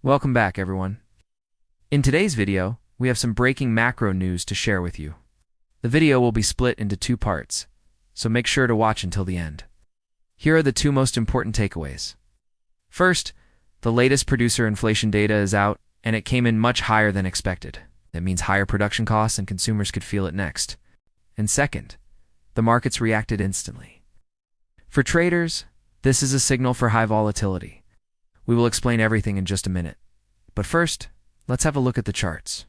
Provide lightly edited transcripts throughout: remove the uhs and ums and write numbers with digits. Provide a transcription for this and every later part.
Welcome back, everyone. In today's video, we have some breaking macro news to share with you. The video will be split into two parts, so make sure to watch until the end. Here are the two most important takeaways. First, the latest producer inflation data is out, and it came in much higher than expected. That means higher production costs and consumers could feel it next. And second, the markets reacted instantly. For traders, this is a signal for high volatility. We will explain everything in just a minute. But first, let's have a look at the charts.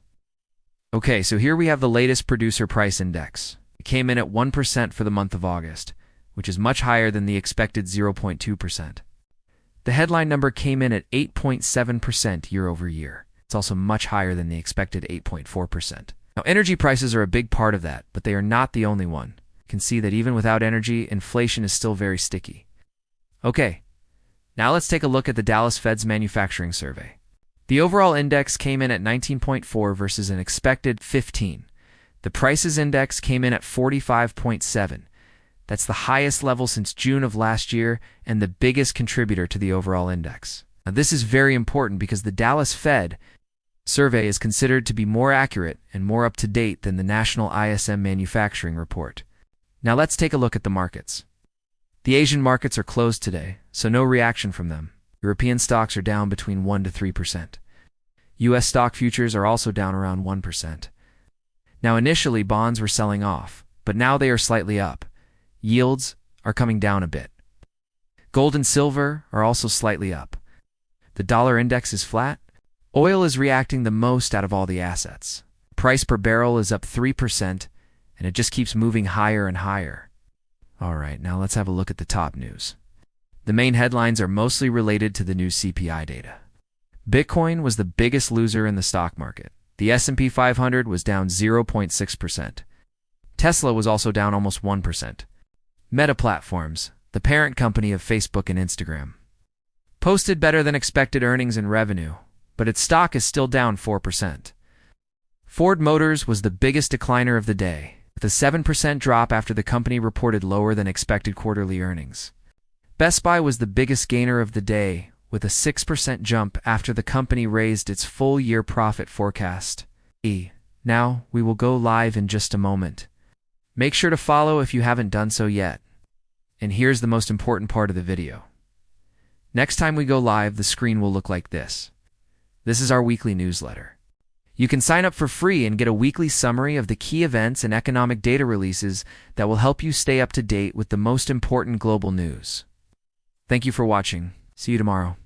Okay, so here we have the latest producer price index. It came in at 1% for the month of August, which is much higher than the expected 0.2%. The headline number came in at 8.7% year over year. It's also much higher than the expected 8.4%. Now, energy prices are a big part of that, but they are not the only one. You can see that even without energy, inflation is still very sticky. Okay, now let's take a look at the Dallas Fed's manufacturing survey. The overall index came in at 19.4 versus an expected 15. The prices index came in at 45.7. That's the highest level since June of last year and the biggest contributor to the overall index. Now, this is very important because the Dallas Fed survey is considered to be more accurate and more up-to-date than the national ISM manufacturing report. Now let's take a look at the markets. The Asian markets are closed today, so no reaction from them. European stocks are down between 1 to 3%. U.S. stock futures are also down around 1%. Now initially bonds were selling off, but now they are slightly up. Yields are coming down a bit. Gold and silver are also slightly up. The dollar index is flat. Oil is reacting the most out of all the assets. Price per barrel is up 3%, and it just keeps moving higher and higher. All right, now let's have a look at the top news. The main headlines are mostly related to the new CPI data. Bitcoin was the biggest loser in the stock market. The S&P 500 was down 0.6%. Tesla was also down almost 1%. Meta Platforms, the parent company of Facebook and Instagram, posted better than expected earnings and revenue, but its stock is still down 4%. Ford Motors was the biggest decliner of the day, with a 7% drop after the company reported lower than expected quarterly earnings. Best Buy was the biggest gainer of the day, with a 6% jump after the company raised its full-year profit forecast. Now, we will go live in just a moment. Make sure to follow if you haven't done so yet. And here's the most important part of the video. Next time we go live, the screen will look like this. This is our weekly newsletter. You can sign up for free and get a weekly summary of the key events and economic data releases that will help you stay up to date with the most important global news. Thank you for watching. See you tomorrow.